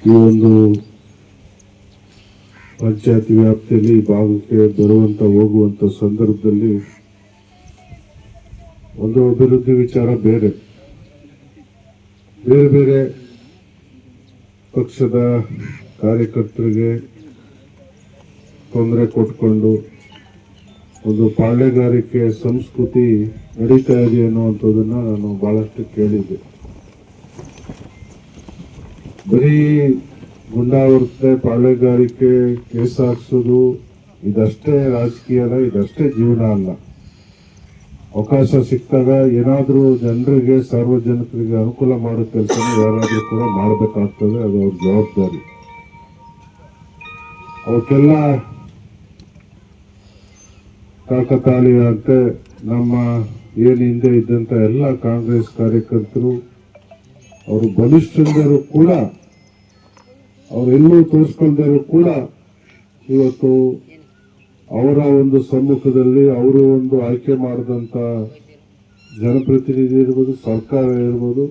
ಈ ಒಂದು ಪಂಚಾಯತ್ ವ್ಯಾಪ್ತಿಯಲ್ಲಿ ಭಾಗಕ್ಕೆ ಬರುವಂತ ಹೋಗುವಂತ ಸಂದರ್ಭದಲ್ಲಿ ಒಂದು ಅಭಿವೃದ್ಧಿ ವಿಚಾರ ಬೇರೆ ಬೇರೆ ಬೇರೆ ಪಕ್ಷದ ಕಾರ್ಯಕರ್ತರಿಗೆ ತೊಂದರೆ ಕೊಟ್ಕೊಂಡು ಒಂದು ಪಾಳ್ಯಗಾರಿಕೆ ಸಂಸ್ಕೃತಿ ನಡೀತಾ ಇದೆ ಅನ್ನುವಂಥದ್ದನ್ನ ನಾನು ಬಹಳಷ್ಟು ಕೇಳಿದ್ದೆ. ಬರೀ ಗುಂಡಾವರ್ತನೆ, ಪಾಳ್ಯಗಾರಿಕೆ, ಕೇಸ್ ಹಾಕ್ಸೋದು ಇದಷ್ಟೇ ರಾಜಕೀಯ ಅಲ್ಲ, ಇದಷ್ಟೇ ಜೀವನ ಅಲ್ಲ. ಅವಕಾಶ ಸಿಕ್ಕಾಗ ಏನಾದ್ರೂ ಜನರಿಗೆ, ಸಾರ್ವಜನಿಕರಿಗೆ ಅನುಕೂಲ ಮಾಡೋ ಕೆಲಸನ ಯಾರಾದ್ರೂ ಕೂಡ ಮಾಡಬೇಕಾಗ್ತದೆ. ಅದು ಅವ್ರ ಜವಾಬ್ದಾರಿ. ಅವಕ್ಕೆಲ್ಲ ಕಾಕತಾಳೀಯಂತೆ ನಮ್ಮ ಏನ್ ಹಿಂದೆ ಇದ್ದಂತ ಎಲ್ಲ ಕಾಂಗ್ರೆಸ್ ಕಾರ್ಯಕರ್ತರು, ಅವರು ಬಲಿಷ್ಠರು ಕೂಡ, ಅವರೆಲ್ಲೂ ತೋರಿಸ್ಕೊಂಡರು ಕೂಡ ಇವತ್ತು ಅವರ ಒಂದು ಸಮ್ಮುಖದಲ್ಲಿ ಅವರು ಒಂದು ಆಯ್ಕೆ ಮಾಡಿದಂತ ಜನಪ್ರತಿನಿಧಿ ಇರ್ಬೋದು, ಸರ್ಕಾರ ಇರ್ಬೋದು,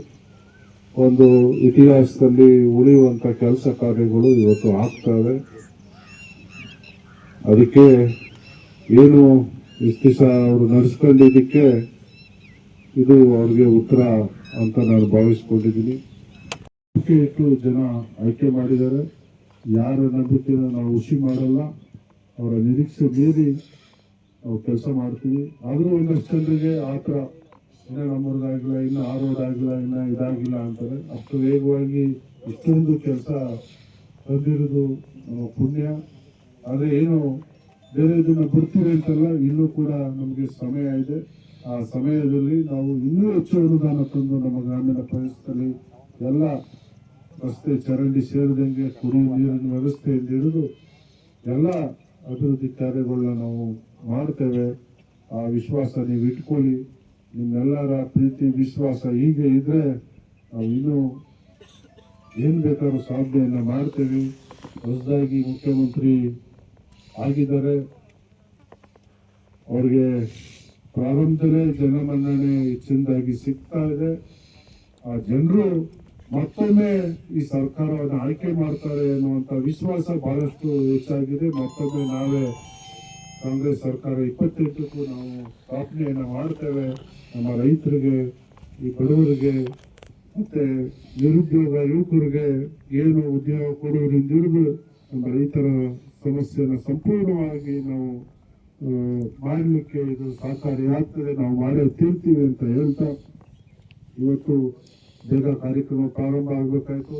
ಒಂದು ಇತಿಹಾಸದಲ್ಲಿ ಉಳಿಯುವಂತ ಕೆಲಸ ಕಾರ್ಯಗಳು ಇವತ್ತು ಆಗ್ತವೆ. ಅದಕ್ಕೆ ಏನು ಇಷ್ಟು ದಿವಸ ಅವರು ನಡೆಸ್ಕೊಂಡಿದ್ದಕ್ಕೆ ಇದು ಅವ್ರಿಗೆ ಉತ್ತರ ಅಂತ ನಾನು ಭಾವಿಸ್ಕೊಂಡಿದ್ದೀನಿ. ಇಟ್ಟು ಜನ ಆಯ್ಕೆ ಮಾಡಿದ್ದಾರೆ. ಯಾರ ನಂಬಿಕೆನ ನಾವು ಹುಸಿ ಮಾಡಲ್ಲ. ಅವರ ನಿರೀಕ್ಷೆ ಮೀರಿ ನಾವು ಕೆಲಸ ಮಾಡ್ತೀವಿ. ಆದರೂ ಒಂದಷ್ಟು ಜನರಿಗೆ ಆತರ ಇನ್ನ ನಮ್ಮವ್ರಿಗಾಗಿಲ್ಲ, ಇನ್ನು ಆರೋದಾಗಿಲ್ಲ, ಇನ್ನ ಇದಾಗಿಲ್ಲ ಅಂತಾರೆ. ಅಷ್ಟು ವೇಗವಾಗಿ ಇಷ್ಟೊಂದು ಕೆಲಸ ತಂದಿರೋದು ಪುಣ್ಯ. ಆದ್ರೆ ಏನು ಬೇರೆ ಇದನ್ನ ಬಿಡ್ತೀವಿ ಅಂತಲ್ಲ, ಇನ್ನೂ ಕೂಡ ನಮಗೆ ಸಮಯ ಇದೆ. ಆ ಸಮಯದಲ್ಲಿ ನಾವು ಇನ್ನೂ ಹೆಚ್ಚು ಅನುದಾನ ತಂದು ನಮ್ಮ ಗ್ರಾಮೀಣ ಪ್ರದೇಶದಲ್ಲಿ ಎಲ್ಲ ರಸ್ತೆ ಚರಂಡಿ ಸೇರಿದಂಗೆ ಕುಡಿಯುವ ನೀರಿನ ವ್ಯವಸ್ಥೆಯಿಂದ ಹಿಡಿದು ಎಲ್ಲ ಅಭಿವೃದ್ಧಿ ಕಾರ್ಯಗಳನ್ನ ನಾವು ಮಾಡ್ತೇವೆ. ಆ ವಿಶ್ವಾಸ ನೀವು ಇಟ್ಕೊಳ್ಳಿ. ನಿಮ್ಮೆಲ್ಲರ ಪ್ರೀತಿ ವಿಶ್ವಾಸ ಹೀಗೆ ಇದ್ರೆ ನಾವು ಇನ್ನೂ ಏನ್ ಬೇಕಾದ್ರೂ ಸಾಧನೆಯನ್ನ ಮಾಡ್ತೇವೆ. ಹೊಸದಾಗಿ ಮುಖ್ಯಮಂತ್ರಿ ಆಗಿದ್ದಾರೆ. ಅವ್ರಿಗೆ ಪ್ರಾರಂಭದಲ್ಲೇ ಜನಮನ್ನಣೆ ಹೆಚ್ಚಿನದಾಗಿ ಸಿಗ್ತಾ ಇದೆ. ಆ ಜನರು ಮತ್ತೊಮ್ಮೆ ಈ ಸರ್ಕಾರವನ್ನು ಆಯ್ಕೆ ಮಾಡ್ತಾರೆ ಅನ್ನುವಂತ ವಿಶ್ವಾಸ ಬಹಳಷ್ಟು ಹೆಚ್ಚಾಗಿದೆ. ಮತ್ತೊಮ್ಮೆ ನಾವೇ ಕಾಂಗ್ರೆಸ್ ಸರ್ಕಾರ 28ಕ್ಕೂ ನಾವು ಸ್ಥಾಪನೆಯನ್ನ ಮಾಡ್ತೇವೆ. ನಮ್ಮ ರೈತರಿಗೆ, ಈ ಬಡವರಿಗೆ, ಮತ್ತೆ ನಿರುದ್ಯೋಗ ಯುವಕರಿಗೆ ಏನು ಉದ್ಯೋಗ ಕೊಡುವುದರಿಂದ ಹಿಡಿದು ನಮ್ಮ ರೈತರ ಸಮಸ್ಯೆಯನ್ನು ಸಂಪೂರ್ಣವಾಗಿ ನಾವು ಮಾಡಲಿಕ್ಕೆ ಇದು ಸಹಕಾರಿಯಾಗ್ತದೆ. ನಾವು ಮಾಡೇ ತೀರ್ತೀವಿ ಅಂತ ಹೇಳ್ತಾ ಇವತ್ತು ಬೇಗ ಕಾರ್ಯಕ್ರಮ ಪ್ರಾರಂಭ ಆಗಬೇಕಾಯ್ತು.